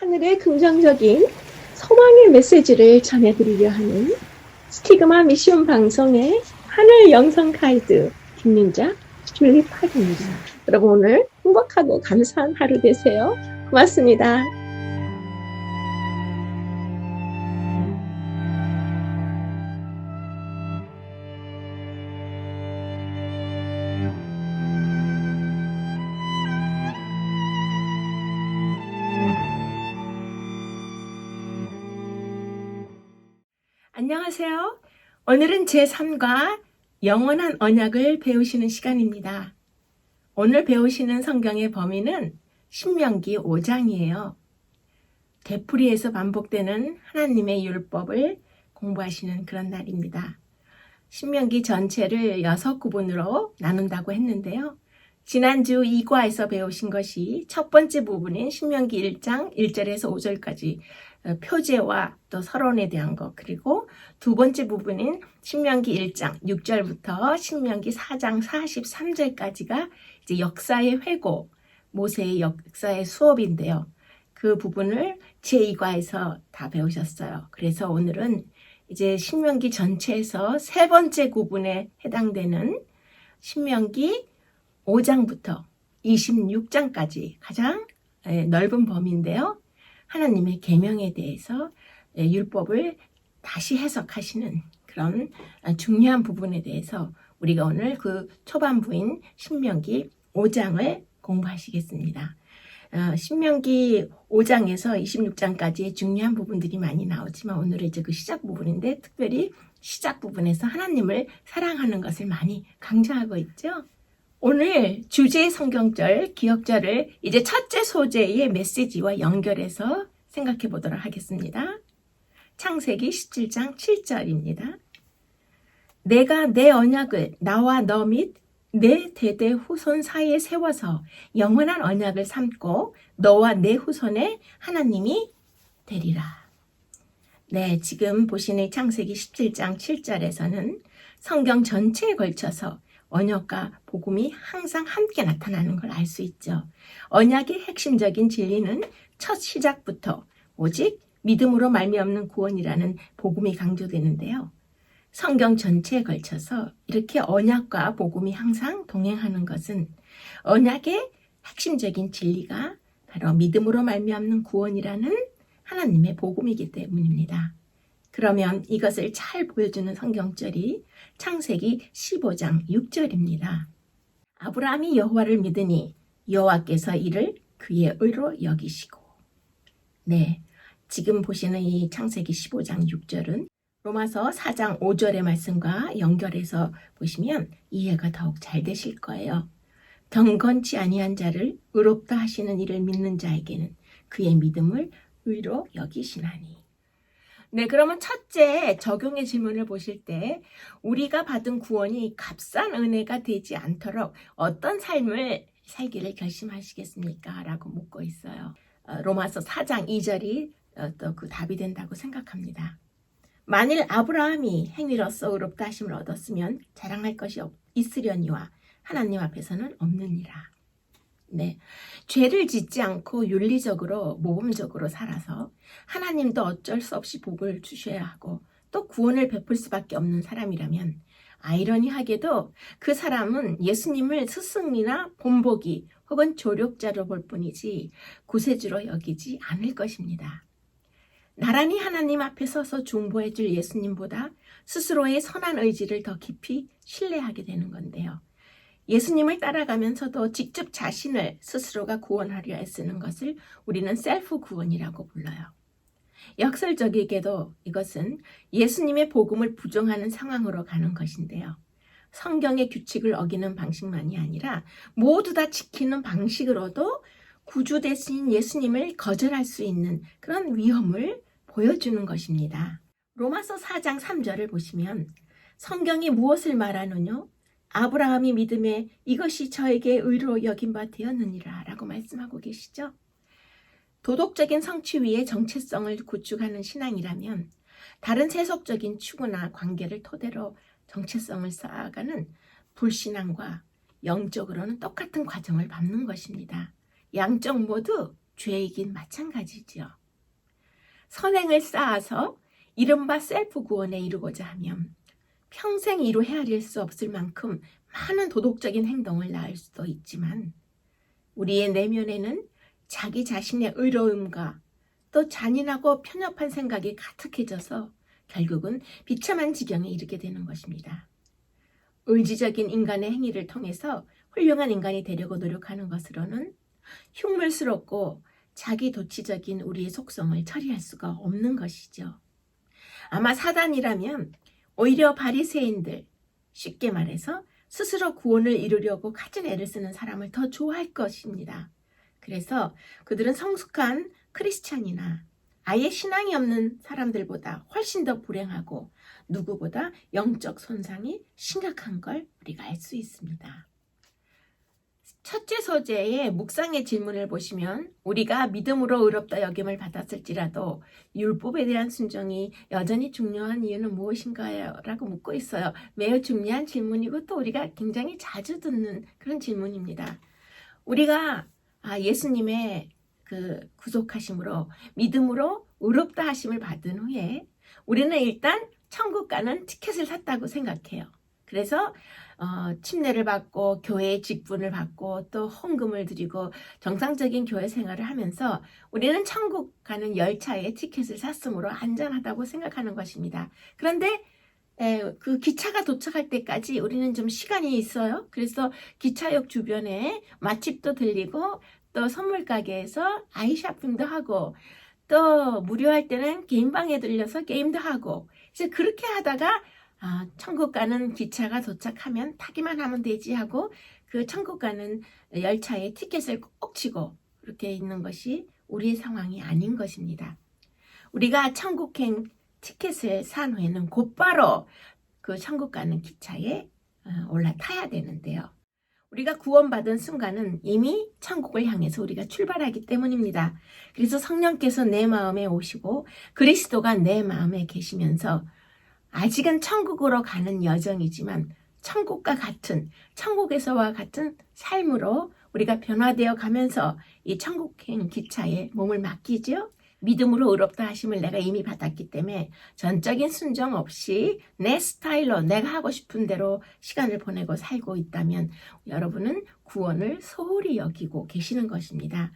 하늘의 긍정적인 소망의 메시지를 전해드리려 하는 스티그마 미션 방송의 하늘 영성 가이드 김민자 줄리팍입니다. 여러분 오늘 행복하고 감사한 하루 되세요. 고맙습니다. 안녕하세요. 오늘은 제3과 영원한 언약을 배우시는 시간입니다. 오늘 배우시는 성경의 범위는 신명기 5장이에요. 되풀이에서 반복되는 하나님의 율법을 공부하시는 그런 날입니다. 신명기 전체를 6구분으로 나눈다고 했는데요. 지난주 2과에서 배우신 것이 첫 번째 부분인 신명기 1장 1절에서 5절까지 표제와 또 서론에 대한 것, 그리고 두 번째 부분인 신명기 1장 6절부터 신명기 4장 43절까지가 이제 역사의 회고, 모세의 역사의 수업인데요. 그 부분을 제2과에서 다 배우셨어요. 그래서 오늘은 이제 신명기 전체에서 세 번째 구분에 해당되는 신명기 5장부터 26장까지 가장 넓은 범위인데요. 하나님의 계명에 대해서 율법을 다시 해석하시는 그런 중요한 부분에 대해서 우리가 오늘 그 초반부인 신명기 5장을 공부하시겠습니다. 신명기 5장에서 26장까지의 중요한 부분들이 많이 나오지만 오늘은 이제 그 시작 부분인데 특별히 시작 부분에서 하나님을 사랑하는 것을 많이 강조하고 있죠. 오늘 주제의 성경절, 기억절을 이제 첫째 소재의 메시지와 연결해서 생각해 보도록 하겠습니다. 창세기 17장 7절입니다. 내가 내 언약을 나와 너 및 내 대대 후손 사이에 세워서 영원한 언약을 삼고 너와 내 후손의 하나님이 되리라. 네, 지금 보시는 창세기 17장 7절에서는 성경 전체에 걸쳐서 언약과 복음이 항상 함께 나타나는 걸 알 수 있죠. 언약의 핵심적인 진리는 첫 시작부터 오직 믿음으로 말미암는 구원이라는 복음이 강조되는데요. 성경 전체에 걸쳐서 이렇게 언약과 복음이 항상 동행하는 것은 언약의 핵심적인 진리가 바로 믿음으로 말미암는 구원이라는 하나님의 복음이기 때문입니다. 그러면 이것을 잘 보여주는 성경절이 창세기 15장 6절입니다. 아브라함이 여호와를 믿으니 여호와께서 이를 그의 의로 여기시고. 네, 지금 보시는 이 창세기 15장 6절은 로마서 4장 5절의 말씀과 연결해서 보시면 이해가 더욱 잘 되실 거예요. 경건치 아니한 자를 의롭다 하시는 이를 믿는 자에게는 그의 믿음을 의로 여기시나니. 네, 그러면 첫째 적용의 질문을 보실 때 우리가 받은 구원이 값싼 은혜가 되지 않도록 어떤 삶을 살기를 결심하시겠습니까? 라고 묻고 있어요. 로마서 4장 2절이 또 그 답이 된다고 생각합니다. 만일 아브라함이 행위로서 의롭다 하심을 얻었으면 자랑할 것이 있으려니와 하나님 앞에서는 없느니라. 네, 죄를 짓지 않고 윤리적으로 모범적으로 살아서 하나님도 어쩔 수 없이 복을 주셔야 하고 또 구원을 베풀 수밖에 없는 사람이라면 아이러니하게도 그 사람은 예수님을 스승이나 본보기 혹은 조력자로 볼 뿐이지 구세주로 여기지 않을 것입니다. 나란히 하나님 앞에 서서 중보해 줄 예수님보다 스스로의 선한 의지를 더 깊이 신뢰하게 되는 건데요. 예수님을 따라가면서도 직접 자신을 스스로가 구원하려 애쓰는 것을 우리는 셀프 구원이라고 불러요. 역설적이게도 이것은 예수님의 복음을 부정하는 상황으로 가는 것인데요. 성경의 규칙을 어기는 방식만이 아니라 모두 다 지키는 방식으로도 구주 대신 예수님을 거절할 수 있는 그런 위험을 보여주는 것입니다. 로마서 4장 3절을 보시면 성경이 무엇을 말하느냐? 아브라함이 믿음에 이것이 저에게 의로 여긴 바 되었느니라 라고 말씀하고 계시죠. 도덕적인 성취 위에 정체성을 구축하는 신앙이라면 다른 세속적인 추구나 관계를 토대로 정체성을 쌓아가는 불신앙과 영적으로는 똑같은 과정을 밟는 것입니다. 양쪽 모두 죄이긴 마찬가지죠. 선행을 쌓아서 이른바 셀프 구원에 이르고자 하면 평생 이루 헤아릴 수 없을 만큼 많은 도덕적인 행동을 낳을 수도 있지만 우리의 내면에는 자기 자신의 의로움과 또 잔인하고 편협한 생각이 가득해져서 결국은 비참한 지경에 이르게 되는 것입니다. 의지적인 인간의 행위를 통해서 훌륭한 인간이 되려고 노력하는 것으로는 흉물스럽고 자기 도취적인 우리의 속성을 처리할 수가 없는 것이죠. 아마 사단이라면 오히려 바리새인들, 쉽게 말해서 스스로 구원을 이루려고 갖은 애를 쓰는 사람을 더 좋아할 것입니다. 그래서 그들은 성숙한 크리스찬이나 아예 신앙이 없는 사람들보다 훨씬 더 불행하고 누구보다 영적 손상이 심각한 걸 우리가 알 수 있습니다. 첫째 소재의 묵상의 질문을 보시면 우리가 믿음으로 의롭다 여김을 받았을지라도 율법에 대한 순종이 여전히 중요한 이유는 무엇인가요? 라고 묻고 있어요. 매우 중요한 질문이고 또 우리가 굉장히 자주 듣는 그런 질문입니다. 우리가 예수님의 그 구속하심으로 믿음으로 의롭다 하심을 받은 후에 우리는 일단 천국 가는 티켓을 샀다고 생각해요. 그래서 침례를 받고 교회의 직분을 받고 또 헌금을 드리고 정상적인 교회 생활을 하면서 우리는 천국 가는 열차의 티켓을 샀으므로 안전하다고 생각하는 것입니다. 그런데 그 기차가 도착할 때까지 우리는 좀 시간이 있어요. 그래서 기차역 주변에 맛집도 들리고 또 선물 가게에서 아이 쇼핑도 하고 또 무료할 때는 게임방에 들려서 게임도 하고 이제 그렇게 하다가 천국 가는 기차가 도착하면 타기만 하면 되지 하고 그 천국 가는 열차의 티켓을 꼭 치고 그렇게 있는 것이 우리의 상황이 아닌 것입니다. 우리가 천국행 티켓을 산 후에는 곧바로 그 천국 가는 기차에 올라타야 되는데요. 우리가 구원받은 순간은 이미 천국을 향해서 우리가 출발하기 때문입니다. 그래서 성령께서 내 마음에 오시고 그리스도가 내 마음에 계시면서 아직은 천국으로 가는 여정이지만 천국과 같은 천국에서와 같은 삶으로 우리가 변화되어 가면서 이 천국행 기차에 몸을 맡기죠. 믿음으로 의롭다 하심을 내가 이미 받았기 때문에 전적인 순종 없이 내 스타일로 내가 하고 싶은 대로 시간을 보내고 살고 있다면 여러분은 구원을 소홀히 여기고 계시는 것입니다.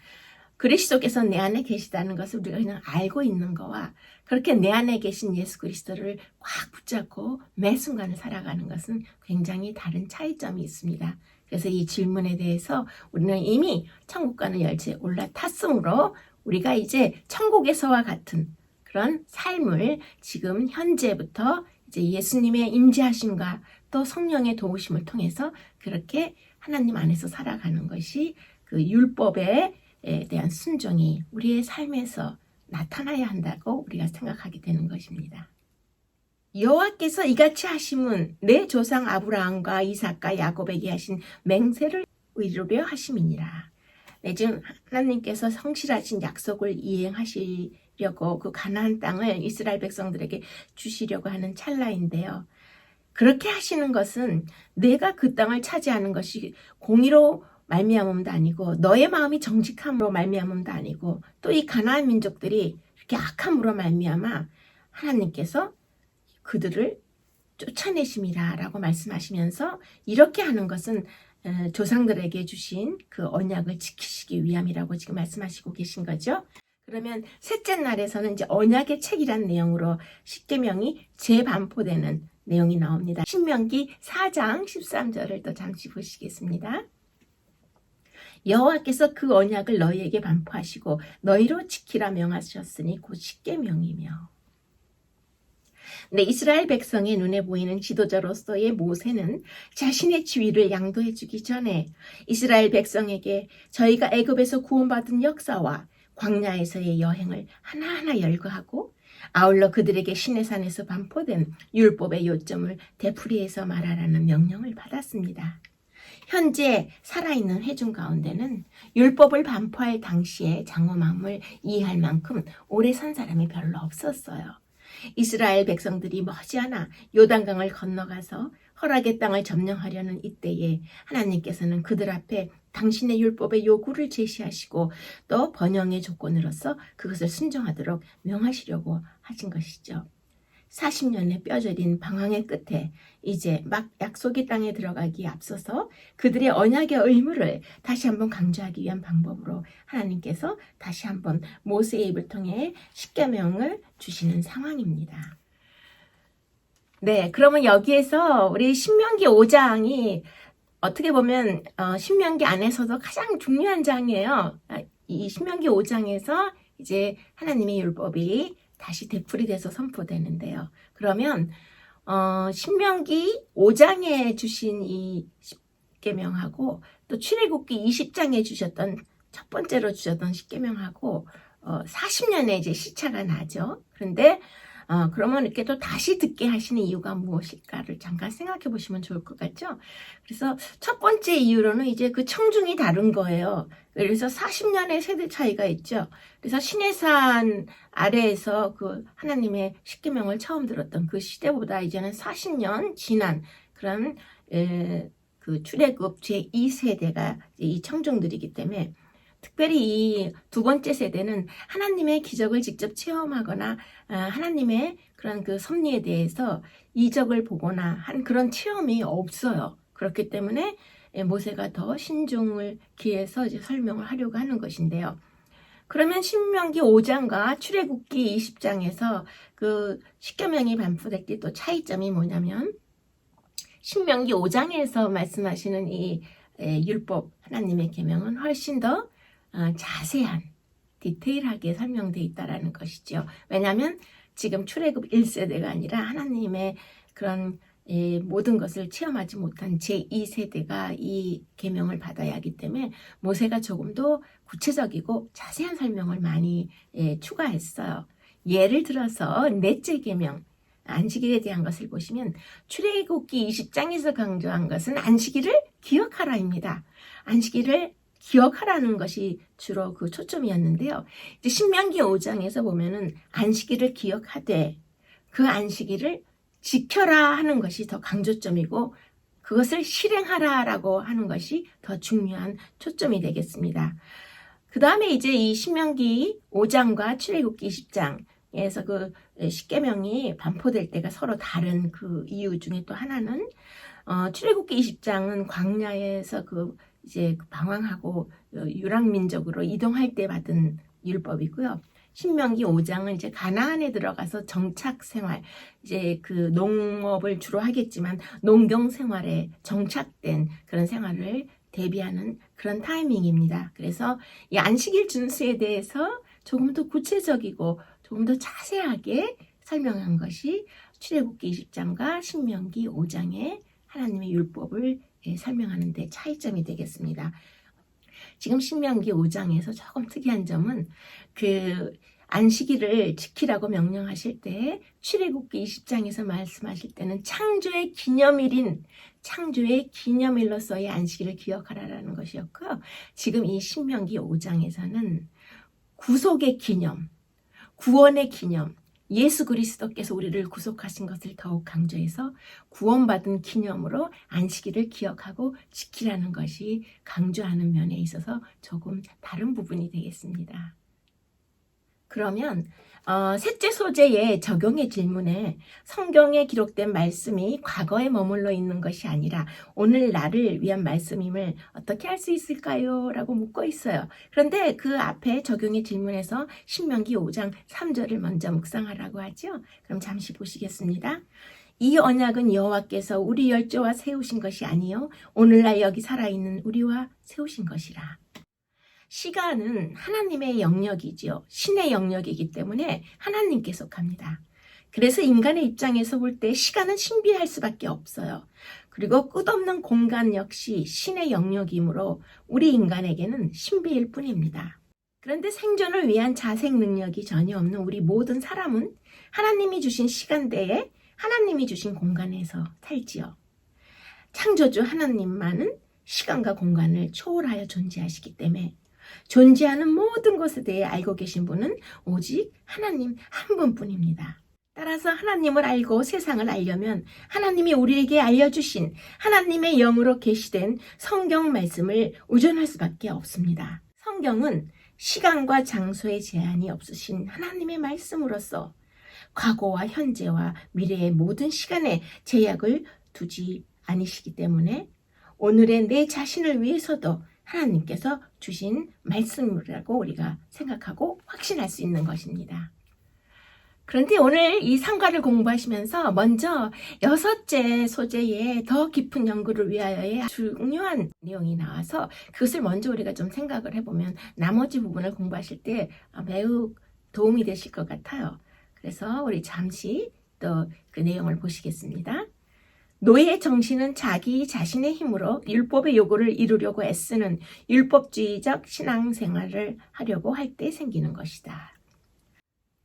그리스도께서 내 안에 계시다는 것을 우리가 그냥 알고 있는 거와 그렇게 내 안에 계신 예수 그리스도를 꽉 붙잡고 매 순간을 살아가는 것은 굉장히 다른 차이점이 있습니다. 그래서 이 질문에 대해서 우리는 이미 천국 가는 열차에 올라탔으므로 우리가 이제 천국에서와 같은 그런 삶을 지금 현재부터 이제 예수님의 임재하심과 또 성령의 도우심을 통해서 그렇게 하나님 안에서 살아가는 것이 그 율법에 대한 순종이 우리의 삶에서 나타나야 한다고 우리가 생각하게 되는 것입니다. 여호와께서 이같이 하심은 내 조상 아브라함과 이삭과 야곱에게 하신 맹세를 이루려 하심이니라. 지금 하나님께서 성실하신 약속을 이행하시려고 그 가나안 땅을 이스라엘 백성들에게 주시려고 하는 찰나인데요. 그렇게 하시는 것은 내가 그 땅을 차지하는 것이 공의로 말미암음도 아니고 너의 마음이 정직함으로 말미암음도 아니고 또 이 가나안 민족들이 이렇게 악함으로 말미암아 하나님께서 그들을 쫓아내심이라 라고 말씀하시면서 이렇게 하는 것은 조상들에게 주신 그 언약을 지키시기 위함이라고 지금 말씀하시고 계신 거죠. 그러면 셋째 날에서는 이제 언약의 책이란 내용으로 십계명이 재반포되는 내용이 나옵니다. 신명기 4장 13절을 또 잠시 보시겠습니다. 여호와께서 그 언약을 너희에게 반포하시고 너희로 지키라 명하셨으니 곧 십계명이며. 네, 이스라엘 백성의 눈에 보이는 지도자로서의 모세는 자신의 지위를 양도해 주기 전에 이스라엘 백성에게 저희가 애굽에서 구원받은 역사와 광야에서의 여행을 하나하나 열거하고 아울러 그들에게 시내산에서 반포된 율법의 요점을 되풀이해서 말하라는 명령을 받았습니다. 현재 살아있는 회중 가운데는 율법을 반포할 당시의 장엄함을 이해할 만큼 오래 산 사람이 별로 없었어요. 이스라엘 백성들이 머지않아 요단강을 건너가서 허락의 땅을 점령하려는 이때에 하나님께서는 그들 앞에 당신의 율법의 요구를 제시하시고 또 번영의 조건으로서 그것을 순종하도록 명하시려고 하신 것이죠. 40년의 뼈저린 방황의 끝에 이제 막 약속의 땅에 들어가기에 앞서서 그들의 언약의 의무를 다시 한번 강조하기 위한 방법으로 하나님께서 다시 한번 모세의 입을 통해 십계명을 주시는 상황입니다. 네, 그러면 여기에서 우리 신명기 5장이 어떻게 보면 신명기 안에서도 가장 중요한 장이에요. 이 신명기 5장에서 이제 하나님의 율법이 다시 되풀이 돼서 선포되는데요. 그러면 신명기 5장에 주신 이 십계명하고 또 출애굽기 20장에 주셨던 첫 번째로 주셨던 십계명하고 40년의 이제 시차가 나죠. 그런데 그러면 이렇게 또 다시 듣게 하시는 이유가 무엇일까를 잠깐 생각해 보시면 좋을 것 같죠? 그래서 첫 번째 이유로는 이제 그 청중이 다른 거예요. 그래서 40년의 세대 차이가 있죠. 그래서 시내산 아래에서 그 하나님의 십계명을 처음 들었던 그 시대보다 이제는 40년 지난 그런 그 출애굽 제2세대가 이 청중들이기 때문에 특별히 이 두 번째 세대는 하나님의 기적을 직접 체험하거나 하나님의 그런 그 섭리에 대해서 이적을 보거나 한 그런 체험이 없어요. 그렇기 때문에 모세가 더 신중을 기해서 이제 설명을 하려고 하는 것인데요. 그러면 신명기 5장과 출애굽기 20장에서 그 십계명이 반포될 때 또 차이점이 뭐냐면 신명기 5장에서 말씀하시는 이 율법 하나님의 계명은 훨씬 더 자세한 디테일하게 설명되어 있다는 것이죠. 왜냐하면 지금 출애굽 1세대가 아니라 하나님의 그런 모든 것을 체험하지 못한 제2세대가 이 계명을 받아야 하기 때문에 모세가 조금 더 구체적이고 자세한 설명을 많이 추가했어요. 예를 들어서 넷째 계명 안식일에 대한 것을 보시면 출애굽기 20장에서 강조한 것은 안식일을 기억하라입니다. 안식일을 기억하라는 것이 주로 그 초점이었는데요. 이제 신명기 5장에서 보면은 안식일을 기억하되 그 안식일을 지켜라 하는 것이 더 강조점이고 그것을 실행하라라고 하는 것이 더 중요한 초점이 되겠습니다. 그 다음에 이제 이 신명기 5장과 출애굽기 20장에서 그 십계명이 반포될 때가 서로 다른 그 이유 중에 또 하나는 출애굽기 20장은 광야에서 이제 방황하고 유랑민족으로 이동할 때 받은 율법이고요. 신명기 5장은 이제 가나안에 들어가서 정착 생활, 이제 그 농업을 주로 하겠지만 농경 생활에 정착된 그런 생활을 대비하는 그런 타이밍입니다. 그래서 이 안식일 준수에 대해서 조금 더 구체적이고 조금 더 자세하게 설명한 것이 출애굽기 20장과 신명기 5장의 하나님의 율법을 설명하는 데 차이점이 되겠습니다. 지금 신명기 5장에서 조금 특이한 점은 그 안식일을 지키라고 명령하실 때 출애굽기 20장에서 말씀하실 때는 창조의 기념일로서의 안식일을 기억하라라는 것이었고요. 지금 이 신명기 5장에서는 구속의 기념, 구원의 기념, 예수 그리스도께서 우리를 구속하신 것을 더욱 강조해서 구원받은 기념으로 안식일을 기억하고 지키라는 것이 강조하는 면에 있어서 조금 다른 부분이 되겠습니다. 그러면 셋째 소재의 적용의 질문에 성경에 기록된 말씀이 과거에 머물러 있는 것이 아니라 오늘 나를 위한 말씀임을 어떻게 할 수 있을까요? 라고 묻고 있어요. 그런데 그 앞에 적용의 질문에서 신명기 5장 3절을 먼저 묵상하라고 하죠. 그럼 잠시 보시겠습니다. 이 언약은 여호와께서 우리 열조와 세우신 것이 아니요 오늘날 여기 살아있는 우리와 세우신 것이라. 시간은 하나님의 영역이지요. 신의 영역이기 때문에 하나님께 속합니다. 그래서 인간의 입장에서 볼 때 시간은 신비할 수밖에 없어요. 그리고 끝없는 공간 역시 신의 영역이므로 우리 인간에게는 신비일 뿐입니다. 그런데 생존을 위한 자생 능력이 전혀 없는 우리 모든 사람은 하나님이 주신 시간대에 하나님이 주신 공간에서 살지요. 창조주 하나님만은 시간과 공간을 초월하여 존재하시기 때문에 존재하는 모든 것에 대해 알고 계신 분은 오직 하나님 한 분뿐입니다. 따라서 하나님을 알고 세상을 알려면 하나님이 우리에게 알려주신 하나님의 영으로 계시된 성경 말씀을 의존할 수밖에 없습니다. 성경은 시간과 장소의 제한이 없으신 하나님의 말씀으로서 과거와 현재와 미래의 모든 시간에 제약을 두지 않으시기 때문에 오늘의 내 자신을 위해서도 하나님께서 주신 말씀이라고 우리가 생각하고 확신할 수 있는 것입니다. 그런데 오늘 이 상가를 공부하시면서 먼저 6째 소재의 더 깊은 연구를 위하여의 중요한 내용이 나와서 그것을 먼저 우리가 좀 생각을 해보면 나머지 부분을 공부하실 때 매우 도움이 되실 것 같아요. 그래서 우리 잠시 또 그 내용을 보시겠습니다. 노예 정신은 자기 자신의 힘으로 율법의 요구를 이루려고 애쓰는 율법주의적 신앙생활을 하려고 할 때 생기는 것이다.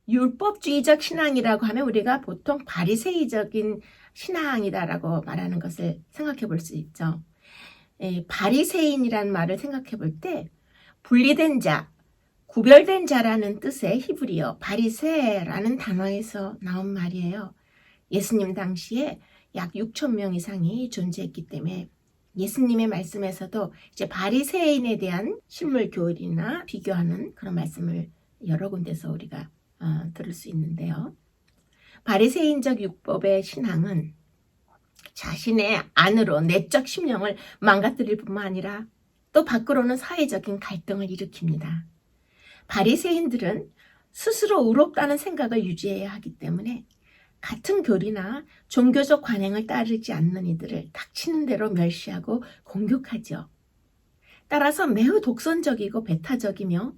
율법주의적 신앙이라고 하면 우리가 보통 바리새이적인 신앙이다라고 말하는 것을 생각해 볼 수 있죠. 바리새인이라는 말을 생각해 볼 때 분리된 자, 구별된 자라는 뜻의 히브리어 바리새라는 단어에서 나온 말이에요. 예수님 당시에 약 6천 명 이상이 존재했기 때문에 예수님의 말씀에서도 이제 바리새인에 대한 실물 교훈이나 비교하는 그런 말씀을 여러 군데서 우리가 들을 수 있는데요. 바리새인적 율법의 신앙은 자신의 안으로 내적 심령을 망가뜨릴 뿐만 아니라 또 밖으로는 사회적인 갈등을 일으킵니다. 바리새인들은 스스로 의롭다는 생각을 유지해야 하기 때문에 같은 교리나 종교적 관행을 따르지 않는 이들을 닥치는 대로 멸시하고 공격하죠. 따라서 매우 독선적이고 배타적이며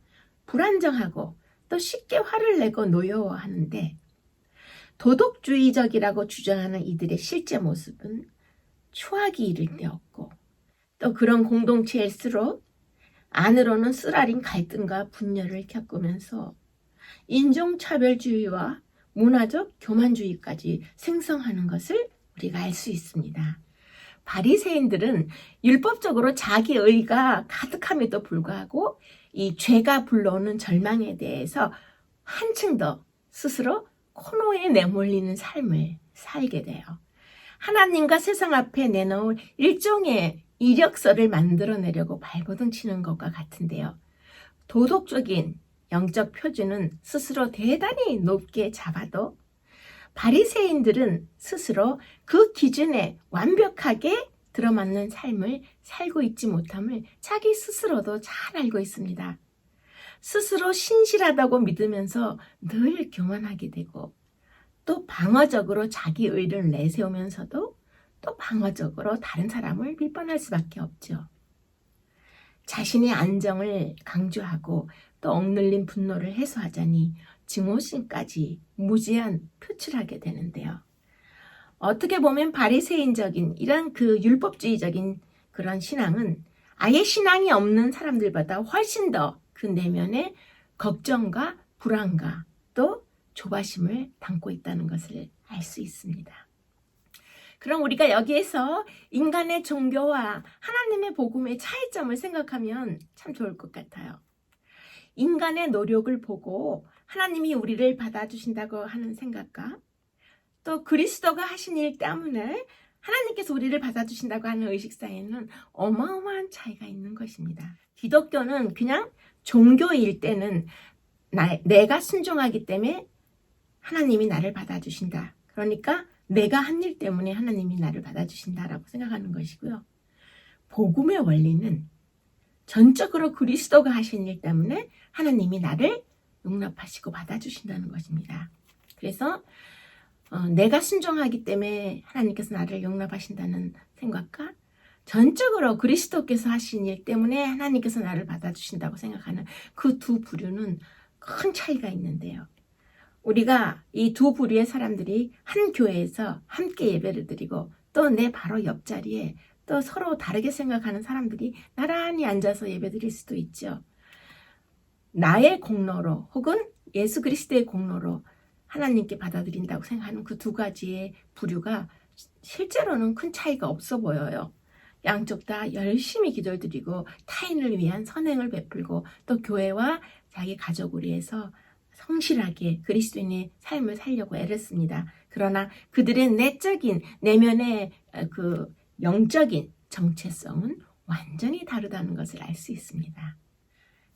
불안정하고 또 쉽게 화를 내고 노여워하는데 도덕주의적이라고 주장하는 이들의 실제 모습은 추악이 이를 데 없고 또 그런 공동체일수록 안으로는 쓰라린 갈등과 분열을 겪으면서 인종차별주의와 문화적 교만주의까지 생성하는 것을 우리가 알 수 있습니다. 바리새인들은 율법적으로 자기 의가 가득함에도 불구하고 이 죄가 불러오는 절망에 대해서 한층 더 스스로 코너에 내몰리는 삶을 살게 돼요. 하나님과 세상 앞에 내놓을 일종의 이력서를 만들어내려고 발버둥 치는 것과 같은데요. 도덕적인 영적 표준은 스스로 대단히 높게 잡아도 바리새인들은 스스로 그 기준에 완벽하게 들어맞는 삶을 살고 있지 못함을 자기 스스로도 잘 알고 있습니다. 스스로 신실하다고 믿으면서 늘 교만하게 되고 또 방어적으로 자기 의를 내세우면서도 또 방어적으로 다른 사람을 비판할 수밖에 없죠. 자신의 안정을 강조하고 또 억눌린 분노를 해소하자니 증오심까지 무제한 표출하게 되는데요. 어떻게 보면 바리새인적인 이런 그 율법주의적인 그런 신앙은 아예 신앙이 없는 사람들보다 훨씬 더 그 내면에 걱정과 불안과 또 조바심을 담고 있다는 것을 알 수 있습니다. 그럼 우리가 여기에서 인간의 종교와 하나님의 복음의 차이점을 생각하면 참 좋을 것 같아요. 인간의 노력을 보고 하나님이 우리를 받아주신다고 하는 생각과 또 그리스도가 하신 일 때문에 하나님께서 우리를 받아주신다고 하는 의식 사이에는 어마어마한 차이가 있는 것입니다. 기독교는 그냥 종교일 때는 내가 순종하기 때문에 하나님이 나를 받아주신다. 그러니까 내가 한 일 때문에 하나님이 나를 받아주신다라고 생각하는 것이고요. 복음의 원리는 전적으로 그리스도가 하신 일 때문에 하나님이 나를 용납하시고 받아주신다는 것입니다. 그래서 내가 순종하기 때문에 하나님께서 나를 용납하신다는 생각과 전적으로 그리스도께서 하신 일 때문에 하나님께서 나를 받아주신다고 생각하는 그 두 부류는 큰 차이가 있는데요. 우리가 이 두 부류의 사람들이 한 교회에서 함께 예배를 드리고 또 내 바로 옆자리에 또 서로 다르게 생각하는 사람들이 나란히 앉아서 예배 드릴 수도 있죠. 나의 공로로 혹은 예수 그리스도의 공로로 하나님께 받아들인다고 생각하는 그 두 가지의 부류가 실제로는 큰 차이가 없어 보여요. 양쪽 다 열심히 기도를 드리고 타인을 위한 선행을 베풀고 또 교회와 자기 가족을 위해서 성실하게 그리스도인의 삶을 살려고 애를 씁니다. 그러나 그들의 내적인 내면의 그 영적인 정체성은 완전히 다르다는 것을 알 수 있습니다.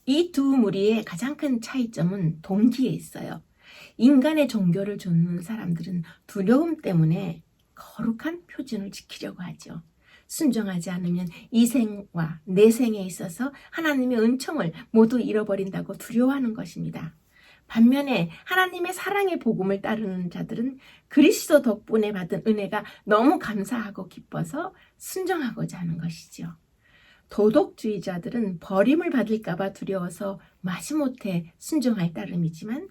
이 두 무리의 가장 큰 차이점은 동기에 있어요. 인간의 종교를 좇는 사람들은 두려움 때문에 거룩한 표준을 지키려고 하죠. 순종하지 않으면 이 생과 내 생에 있어서 하나님의 은총을 모두 잃어버린다고 두려워하는 것입니다. 반면에 하나님의 사랑의 복음을 따르는 자들은 그리스도 덕분에 받은 은혜가 너무 감사하고 기뻐서 순종하고자 하는 것이죠. 도덕주의자들은 버림을 받을까봐 두려워서 마지못해 순종할 따름이지만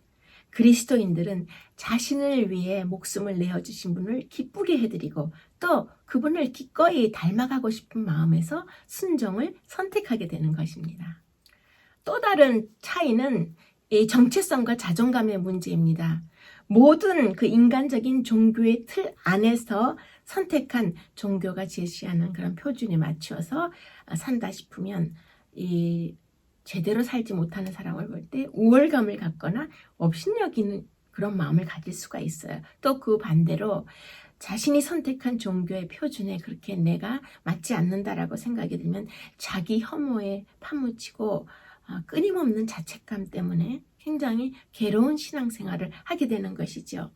그리스도인들은 자신을 위해 목숨을 내어주신 분을 기쁘게 해드리고 또 그분을 기꺼이 닮아가고 싶은 마음에서 순종을 선택하게 되는 것입니다. 또 다른 차이는 이 정체성과 자존감의 문제입니다. 모든 그 인간적인 종교의 틀 안에서 선택한 종교가 제시하는 그런 표준에 맞추어서 산다 싶으면 이 제대로 살지 못하는 사람을 볼 때 우월감을 갖거나 업신여기는 그런 마음을 가질 수가 있어요. 또 그 반대로 자신이 선택한 종교의 표준에 그렇게 내가 맞지 않는다라고 생각이 들면 자기 혐오에 파묻히고 끊임없는 자책감 때문에 굉장히 괴로운 신앙생활을 하게 되는 것이죠.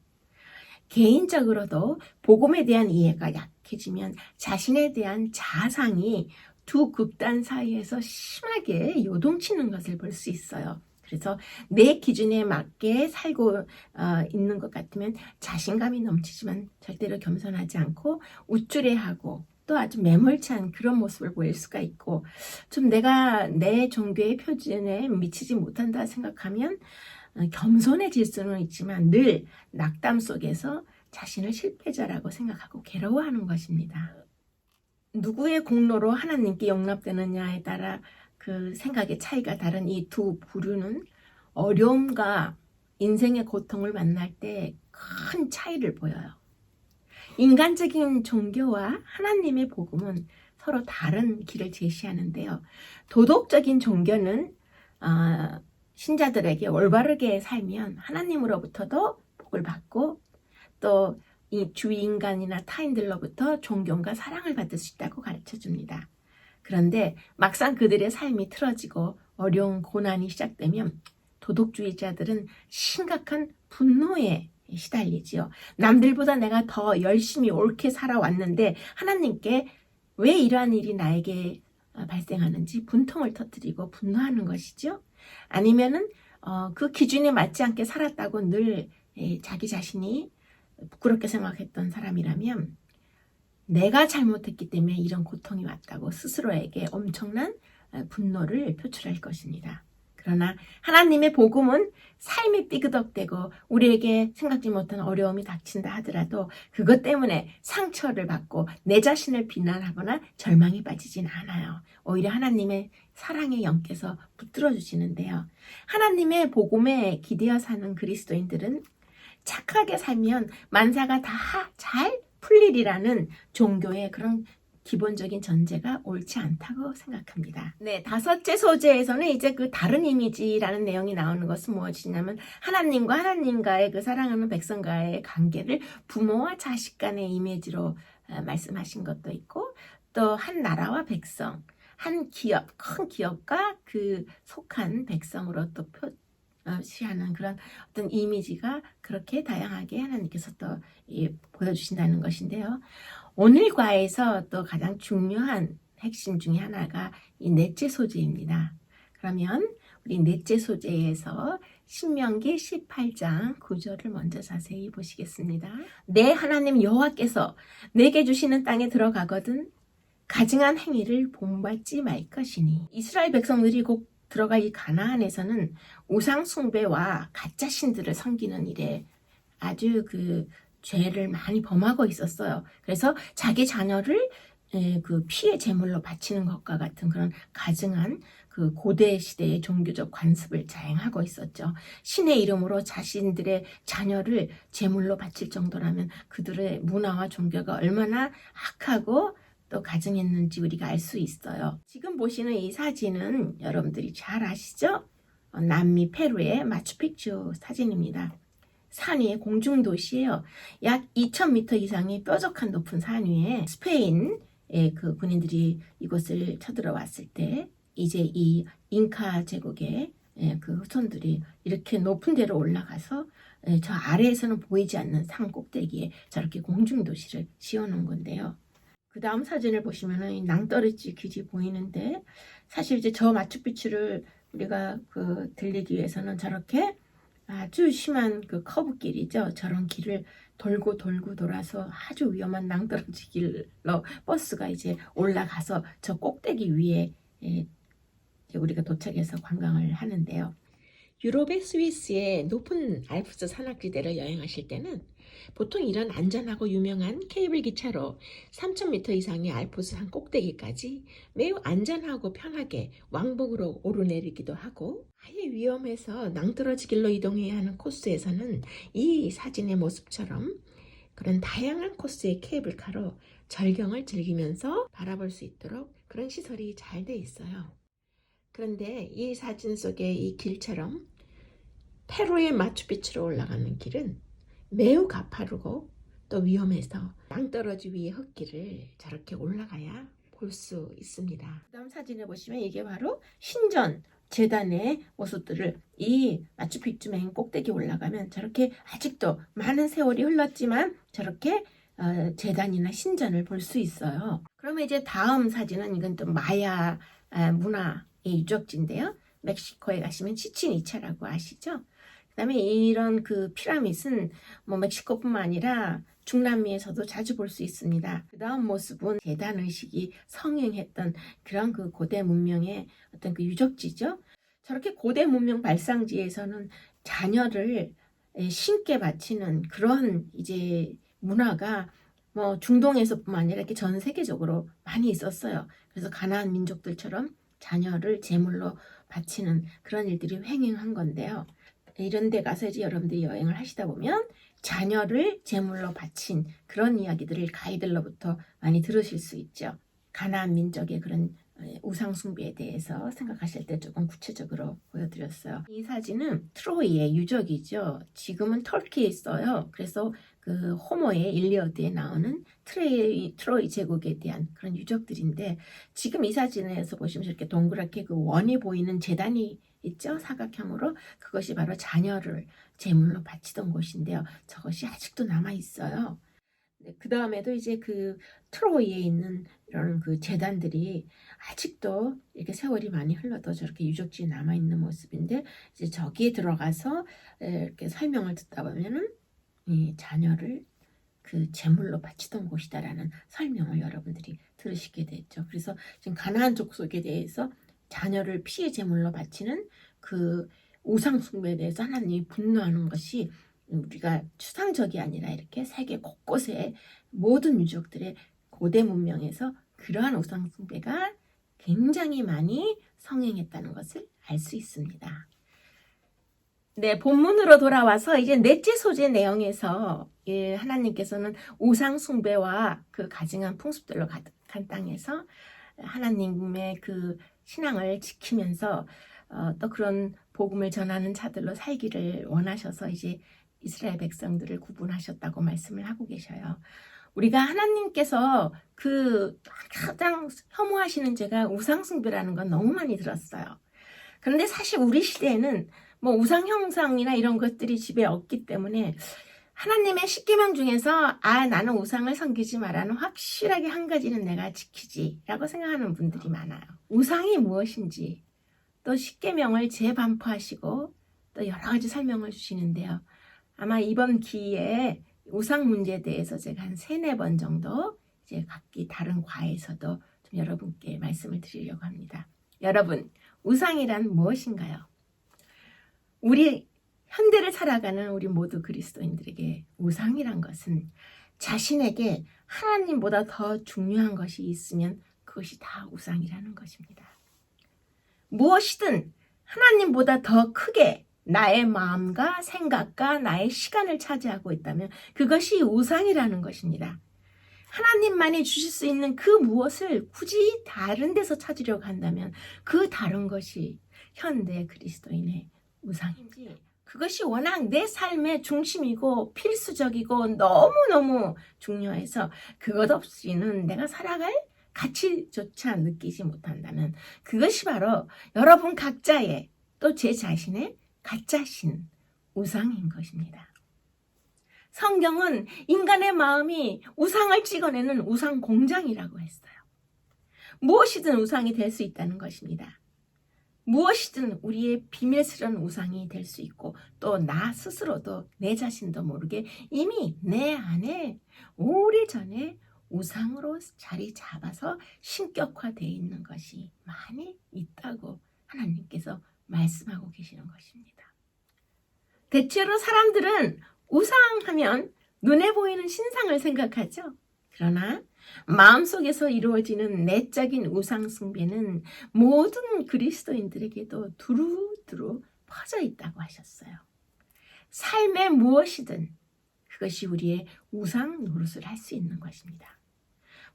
개인적으로도 복음에 대한 이해가 약해지면 자신에 대한 자상이 두 극단 사이에서 심하게 요동치는 것을 볼 수 있어요. 그래서 내 기준에 맞게 살고 있는 것 같으면 자신감이 넘치지만 절대로 겸손하지 않고 우쭐해하고 또 아주 매몰찬 그런 모습을 보일 수가 있고 좀 내가 내 종교의 표준에 미치지 못한다 생각하면 겸손해질 수는 있지만 늘 낙담 속에서 자신을 실패자라고 생각하고 괴로워하는 것입니다. 누구의 공로로 하나님께 용납되느냐에 따라 그 생각의 차이가 다른 이 두 부류는 어려움과 인생의 고통을 만날 때 큰 차이를 보여요. 인간적인 종교와 하나님의 복음은 서로 다른 길을 제시하는데요. 도덕적인 종교는 신자들에게 올바르게 살면 하나님으로부터도 복을 받고 또 이 주위 인간이나 타인들로부터 존경과 사랑을 받을 수 있다고 가르쳐 줍니다. 그런데 막상 그들의 삶이 틀어지고 어려운 고난이 시작되면 도덕주의자들은 심각한 분노에 시달리지요. 남들보다 내가 더 열심히 옳게 살아왔는데 하나님께 왜 이러한 일이 나에게 발생하는지 분통을 터뜨리고 분노하는 것이죠. 아니면은 그 기준에 맞지 않게 살았다고 늘 자기 자신이 부끄럽게 생각했던 사람이라면 내가 잘못했기 때문에 이런 고통이 왔다고 스스로에게 엄청난 분노를 표출할 것입니다. 그러나 하나님의 복음은 삶이 삐그덕대고 우리에게 생각지 못한 어려움이 닥친다 하더라도 그것 때문에 상처를 받고 내 자신을 비난하거나 절망에 빠지진 않아요. 오히려 하나님의 사랑의 영께서 붙들어 주시는데요. 하나님의 복음에 기대어 사는 그리스도인들은 착하게 살면 만사가 다 잘 풀리리라는 종교의 그런 기본적인 전제가 옳지 않다고 생각합니다. 네, 다섯째 소재에서는 이제 그 다른 이미지라는 내용이 나오는 것은 무엇이냐면 하나님과 하나님과의 그 사랑하는 백성과의 관계를 부모와 자식 간의 이미지로 말씀하신 것도 있고 또 한 나라와 백성, 한 기업, 큰 기업과 그 속한 백성으로 또 시하는 그런 어떤 이미지가 그렇게 다양하게 하나님께서 또 보여주신다는 것인데요. 오늘 과에서 또 가장 중요한 핵심 중에 하나가 이 넷째 소재입니다. 그러면 우리 넷째 소재에서 신명기 18장 9절을 먼저 자세히 보시겠습니다. 내 하나님 여호와께서 내게 주시는 땅에 들어가거든 가증한 행위를 본받지 말 것이니 이스라엘 백성들이 곧 들어가 이 가나안에서는 우상 숭배와 가짜 신들을 섬기는 일에 아주 그 죄를 많이 범하고 있었어요. 그래서 자기 자녀를 그 피의 제물로 바치는 것과 같은 그런 가증한 그 고대 시대의 종교적 관습을 자행하고 있었죠. 신의 이름으로 자신들의 자녀를 제물로 바칠 정도라면 그들의 문화와 종교가 얼마나 악하고 또 가증했는지 우리가 알 수 있어요. 지금 보시는 이 사진은 여러분들이 잘 아시죠? 남미 페루의 마추픽추 사진입니다. 산 위에 공중도시예요. 약 2000m 이상의 뾰족한 높은 산 위에 스페인의 그 군인들이 이곳을 쳐들어왔을 때 이제 이 잉카 제국의 그 후손들이 이렇게 높은 데로 올라가서 저 아래에서는 보이지 않는 산 꼭대기에 저렇게 공중도시를 지어놓은 건데요. 그 다음 사진을 보시면은 낭떠러지 길이 보이는데 사실 이제 저 마추픽추를 우리가 그 들리기 위해서는 저렇게 아주 심한 그 커브길이죠. 저런 길을 돌고 돌아서 아주 위험한 낭떠러지 길로 버스가 이제 올라가서 저 꼭대기 위에 우리가 도착해서 관광을 하는데요. 유럽의 스위스의 높은 알프스 산악지대를 여행하실 때는 보통 이런 안전하고 유명한 케이블 기차로 3000m 이상의 알프스 산 꼭대기까지 매우 안전하고 편하게 왕복으로 오르내리기도 하고, 아예 위험해서 낭떠러지 길로 이동해야 하는 코스에서는 이 사진의 모습처럼 그런 다양한 코스의 케이블카로 절경을 즐기면서 바라볼 수 있도록 그런 시설이 잘 돼 있어요. 그런데 이 사진 속의 이 길처럼 페루의 마추픽추로 올라가는 길은 매우 가파르고 또 위험해서 낭떠러지 위의 흙길을 저렇게 올라가야 볼 수 있습니다. 그 다음 사진에 보시면 이게 바로 신전 제단의 모습들을 이 마추픽추 맨 꼭대기 올라가면 저렇게 아직도 많은 세월이 흘렀지만 저렇게 제단이나 신전을 볼 수 있어요. 그러면 이제 다음 사진은 이건 또 마야 문화의 유적지인데요. 멕시코에 가시면 치친 이차라고 아시죠? 그 다음에 이런 그 피라밋은 뭐 멕시코뿐만 아니라 중남미에서도 자주 볼 수 있습니다. 그 다음 모습은 제단의식이 성행했던 그런 그 고대 문명의 어떤 그 유적지죠. 저렇게 고대 문명 발상지에서는 자녀를 신께 바치는 그런 이제 문화가 뭐 중동에서뿐만 아니라 이렇게 전 세계적으로 많이 있었어요. 그래서 가나안 민족들처럼 자녀를 제물로 바치는 그런 일들이 횡행한 건데요. 이런 데 가서 이제 여러분들이 여행을 하시다 보면 자녀를 제물로 바친 그런 이야기들을 가이들로부터 많이 들으실 수 있죠. 가나안 민족의 그런 우상 숭배에 대해서 생각하실 때 조금 구체적으로 보여드렸어요. 이 사진은 트로이의 유적이죠. 지금은 터키에 있어요. 그래서 그 호모의 일리어드에 나오는 트로이 제국에 대한 그런 유적들인데, 지금 이 사진에서 보시면 이렇게 동그랗게 그 원이 보이는 제단이 있죠. 사각형으로. 그것이 바로 자녀를 제물로 바치던 곳인데요. 저것이 아직도 남아 있어요. 그 다음에도 이제 그 트로이에 있는 이런 그 제단들이 아직도 이렇게 세월이 많이 흘러도 저렇게 유적지에 남아 있는 모습인데, 이제 저기에 들어가서 이렇게 설명을 듣다 보면은 이 자녀를 그 제물로 바치던 곳이다라는 설명을 여러분들이 들으시게 됐죠. 그래서 지금 가나안 족속에 대해서 자녀를 피의 제물로 바치는 그 우상 숭배에 대해서 하나님이 분노하는 것이 우리가 추상적이 아니라 이렇게 세계 곳곳에 모든 유적들의 고대 문명에서 그러한 우상 숭배가 굉장히 많이 성행했다는 것을 알 수 있습니다. 네, 본문으로 돌아와서 이제 넷째 소재 내용에서 하나님께서는 우상 숭배와 그 가증한 풍습들로 가득한 땅에서 하나님의 그 신앙을 지키면서 또 그런 복음을 전하는 자들로 살기를 원하셔서 이제 이스라엘 백성들을 구분하셨다고 말씀을 하고 계셔요. 우리가 하나님께서 그 가장 혐오하시는 죄가 우상 숭배라는 건 너무 많이 들었어요. 그런데 사실 우리 시대에는 뭐 우상 형상이나 이런 것들이 집에 없기 때문에 하나님의 십계명 중에서 나는 우상을 섬기지 마라는 확실하게 한 가지는 내가 지키지 라고 생각하는 분들이 많아요. 우상이 무엇인지 또 십계명을 재반포하시고 또 여러 가지 설명을 주시는데요. 아마 이번 기회에 우상 문제에 대해서 제가 한 3-4번 정도 이제 각기 다른 과에서도 좀 여러분께 말씀을 드리려고 합니다. 여러분, 우상이란 무엇인가요? 우리 현대를 살아가는 우리 모두 그리스도인들에게 우상이란 것은 자신에게 하나님보다 더 중요한 것이 있으면 그것이 다 우상이라는 것입니다. 무엇이든 하나님보다 더 크게 나의 마음과 생각과 나의 시간을 차지하고 있다면 그것이 우상이라는 것입니다. 하나님만이 주실 수 있는 그 무엇을 굳이 다른 데서 찾으려고 한다면 그 다른 것이 현대 그리스도인의 우상인지, 그것이 워낙 내 삶의 중심이고 필수적이고 너무너무 중요해서 그것 없이는 내가 살아갈 가치조차 느끼지 못한다는, 그것이 바로 여러분 각자의, 또 제 자신의 가짜신 우상인 것입니다. 성경은 인간의 마음이 우상을 찍어내는 우상 공장이라고 했어요. 무엇이든 우상이 될 수 있다는 것입니다. 무엇이든 우리의 비밀스러운 우상이 될 수 있고, 또 나 스스로도 내 자신도 모르게 이미 내 안에 오래전에 우상으로 자리 잡아서 신격화되어 있는 것이 많이 있다고 하나님께서 말씀하고 계시는 것입니다. 대체로 사람들은 우상하면 눈에 보이는 신상을 생각하죠. 그러나 마음속에서 이루어지는 내적인 우상 숭배는 모든 그리스도인들에게도 두루두루 퍼져 있다고 하셨어요. 삶에 무엇이든 그것이 우리의 우상 노릇을 할 수 있는 것입니다.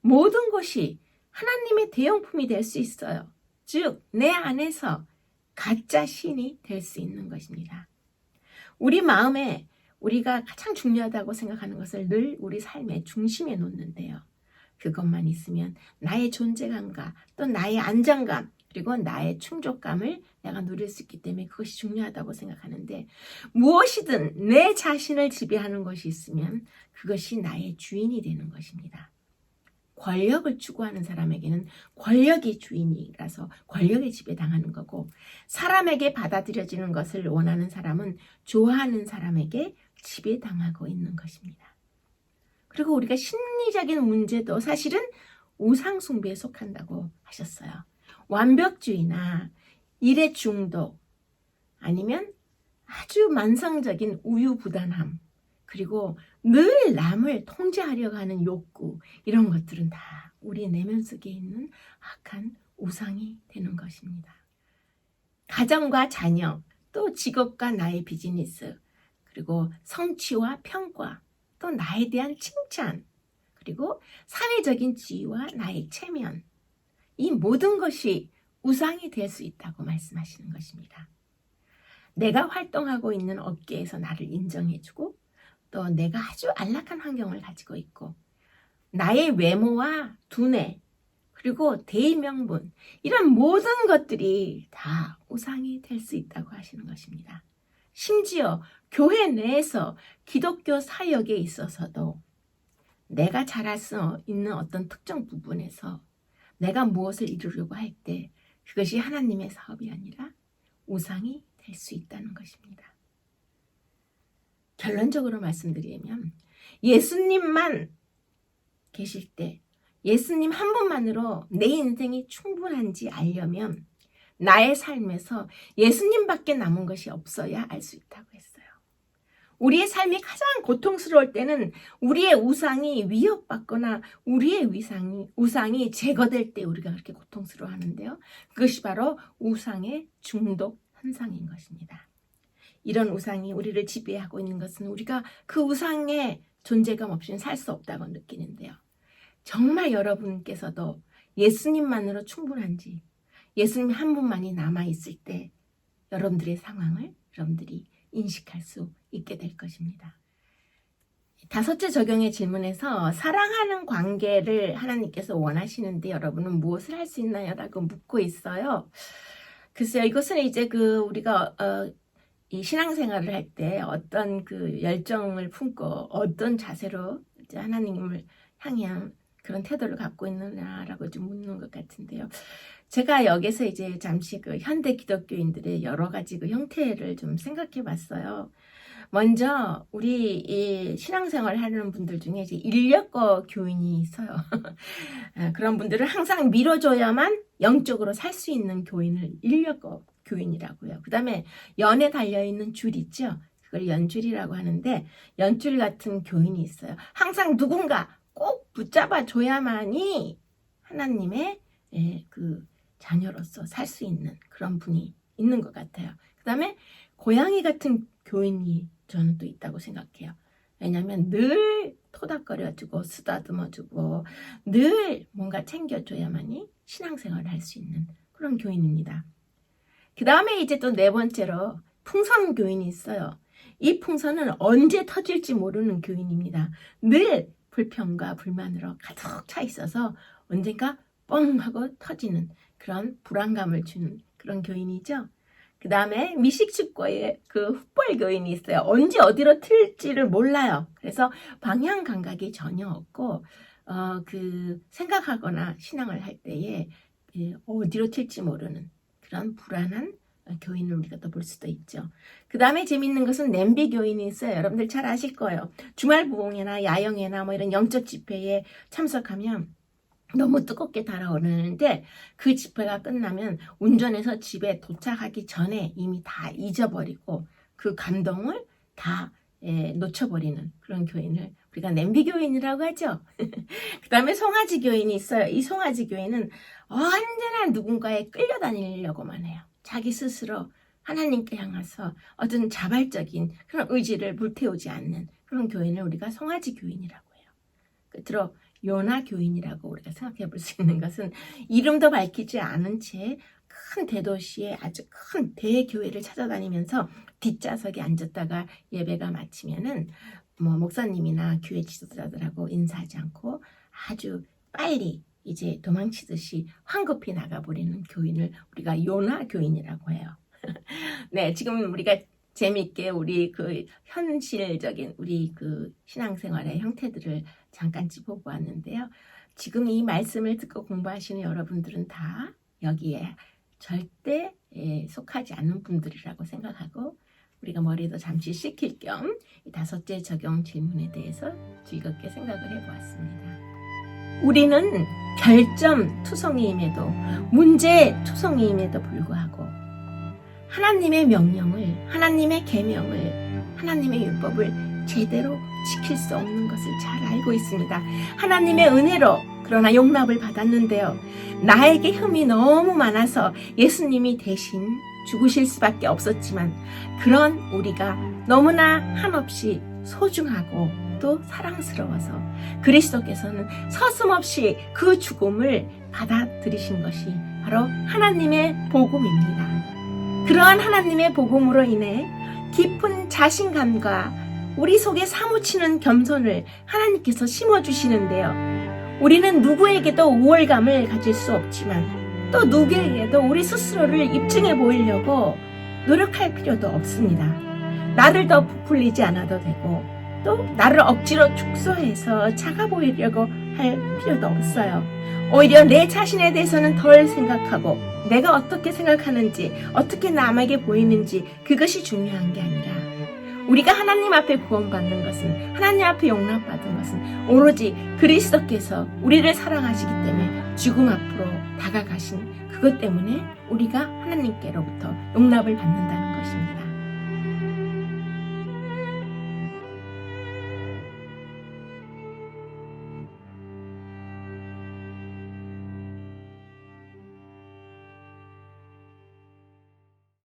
모든 것이 하나님의 대용품이 될 수 있어요. 즉, 내 안에서 가짜 신이 될 수 있는 것입니다. 우리 마음에 우리가 가장 중요하다고 생각하는 것을 늘 우리 삶의 중심에 놓는데요. 그것만 있으면 나의 존재감과 또 나의 안정감, 그리고 나의 충족감을 내가 누릴 수 있기 때문에 그것이 중요하다고 생각하는데, 무엇이든 내 자신을 지배하는 것이 있으면 그것이 나의 주인이 되는 것입니다. 권력을 추구하는 사람에게는 권력이 주인이라서 권력에 지배당하는 거고, 사람에게 받아들여지는 것을 원하는 사람은 좋아하는 사람에게 지배당하고 있는 것입니다. 그리고 우리가 심리적인 문제도 사실은 우상 숭배에 속한다고 하셨어요. 완벽주의나 일의 중독, 아니면 아주 만성적인 우유부단함, 그리고 늘 남을 통제하려고 하는 욕구, 이런 것들은 다 우리 내면 속에 있는 악한 우상이 되는 것입니다. 가정과 자녀, 또 직업과 나의 비즈니스, 그리고 성취와 평가, 또 나에 대한 칭찬, 그리고 사회적인 지위와 나의 체면, 이 모든 것이 우상이 될 수 있다고 말씀하시는 것입니다. 내가 활동하고 있는 업계에서 나를 인정해주고, 또 내가 아주 안락한 환경을 가지고 있고, 나의 외모와 두뇌, 그리고 대의명분, 이런 모든 것들이 다 우상이 될 수 있다고 하시는 것입니다. 심지어 교회 내에서 기독교 사역에 있어서도 내가 잘할 수 있는 어떤 특정 부분에서 내가 무엇을 이루려고 할 때 그것이 하나님의 사업이 아니라 우상이 될 수 있다는 것입니다. 결론적으로 말씀드리면, 예수님만 계실 때, 예수님 한 분만으로 내 인생이 충분한지 알려면 나의 삶에서 예수님밖에 남은 것이 없어야 알 수 있다고 했어요. 우리의 삶이 가장 고통스러울 때는 우리의 우상이 위협받거나 우리의 우상이 제거될 때 우리가 그렇게 고통스러워 하는데요. 그것이 바로 우상의 중독 현상인 것입니다. 이런 우상이 우리를 지배하고 있는 것은 우리가 그 우상의 존재감 없이는 살 수 없다고 느끼는데요. 정말 여러분께서도 예수님만으로 충분한지, 예수님 한 분만이 남아있을 때 여러분들의 상황을 여러분들이 인식할 수 있게 될 것입니다. 다섯째 적용의 질문에서 사랑하는 관계를 하나님께서 원하시는데 여러분은 무엇을 할 수 있나요? 라고 묻고 있어요. 글쎄요, 이것은 이제 우리가 이 신앙생활을 할 때 어떤 그 열정을 품고 어떤 자세로 이제 하나님을 향한 그런 태도를 갖고 있느냐라고 좀 묻는 것 같은데요. 제가 여기서 이제 잠시 현대 기독교인들의 여러 가지 형태를 좀 생각해 봤어요. 먼저 우리 이 신앙생활을 하는 분들 중에 이제 인력거 교인이 있어요. 그런 분들을 항상 밀어줘야만 영적으로 살 수 있는 교인을 인력거 교인이라고요. 그 다음에 연에 달려있는 줄 있죠. 그걸 연줄이라고 하는데, 연줄 같은 교인이 있어요. 항상 누군가 꼭 붙잡아 줘야만이 하나님의 그 자녀로서 살 수 있는 그런 분이 있는 것 같아요. 그 다음에 고양이 같은 교인이 저는 또 있다고 생각해요. 왜냐하면 늘 토닥거려주고 쓰다듬어주고 늘 뭔가 챙겨줘야만이 신앙생활을 할 수 있는 그런 교인입니다. 그 다음에 이제 또 네 번째로 풍선 교인이 있어요. 이 풍선은 언제 터질지 모르는 교인입니다. 늘 불평과 불만으로 가득 차 있어서 언젠가 뻥 하고 터지는 그런 불안감을 주는 그런 교인이죠. 그 다음에 미식축구의 그 fut볼 교인이 있어요. 언제 어디로 튈지를 몰라요. 그래서 방향 감각이 전혀 없고 생각하거나 신앙을 할 때에 어디로 튈지 모르는 그런 불안한 교인을 우리가 또 볼 수도 있죠. 그 다음에 재밌는 것은 냄비 교인이 있어요. 여러분들 잘 아실 거예요. 주말 부흥회나 야영회나 뭐 이런 영적 집회에 참석하면 너무 뜨겁게 달아오르는데 그 집회가 끝나면 운전해서 집에 도착하기 전에 이미 다 잊어버리고 그 감동을 다 놓쳐버리는 그런 교인을 우리가 냄비 교인이라고 하죠. 그 다음에 송아지 교인이 있어요. 이 송아지 교인은 언제나 누군가에 끌려다니려고만 해요. 자기 스스로 하나님께 향해서 어떤 자발적인 그런 의지를 불태우지 않는 그런 교인을 우리가 송아지 교인이라고 해요. 끝으로 요나 교인이라고 우리가 생각해 볼 수 있는 것은 이름도 밝히지 않은 채 큰 대도시에 아주 큰 대교회를 찾아다니면서 뒷좌석에 앉았다가 예배가 마치면은 목사님이나 교회 지도자들하고 인사하지 않고 아주 빨리 이제 도망치듯이 황급히 나가버리는 교인을 우리가 요나 교인이라고 해요. 네, 지금 우리가 재미있게 우리 그 현실적인 우리 그 신앙생활의 형태들을 잠깐 짚어보았는데요. 지금 이 말씀을 듣고 공부하시는 여러분들은 다 여기에 절대 속하지 않는 분들이라고 생각하고 우리가 머리도 잠시 식힐 겸 이 다섯째 적용 질문에 대해서 즐겁게 생각을 해보았습니다. 우리는 별점 투성이임에도 문제 투성이임에도 불구하고 하나님의 명령을, 하나님의 계명을, 하나님의 율법을 제대로 지킬 수 없는 것을 잘 알고 있습니다. 하나님의 은혜로 그러나 용납을 받았는데요. 나에게 흠이 너무 많아서 예수님이 대신 죽으실 수밖에 없었지만 그런 우리가 너무나 한없이 소중하고 또 사랑스러워서 그리스도께서는 서슴없이 그 죽음을 받아들이신 것이 바로 하나님의 복음입니다. 그러한 하나님의 복음으로 인해 깊은 자신감과 우리 속에 사무치는 겸손을 하나님께서 심어주시는데요. 우리는 누구에게도 우월감을 가질 수 없지만 또 누구에게도 우리 스스로를 입증해 보이려고 노력할 필요도 없습니다. 나를 더 부풀리지 않아도 되고 또 나를 억지로 축소해서 작아 보이려고 할 필요도 없어요. 오히려 내 자신에 대해서는 덜 생각하고 내가 어떻게 생각하는지 어떻게 남에게 보이는지 그것이 중요한 게 아니라 우리가 하나님 앞에 구원받는 것은 하나님 앞에 용납받은 것은 오로지 그리스도께서 우리를 사랑하시기 때문에 죽음 앞으로 다가가신 그것 때문에 우리가 하나님께로부터 용납을 받는다는 것입니다.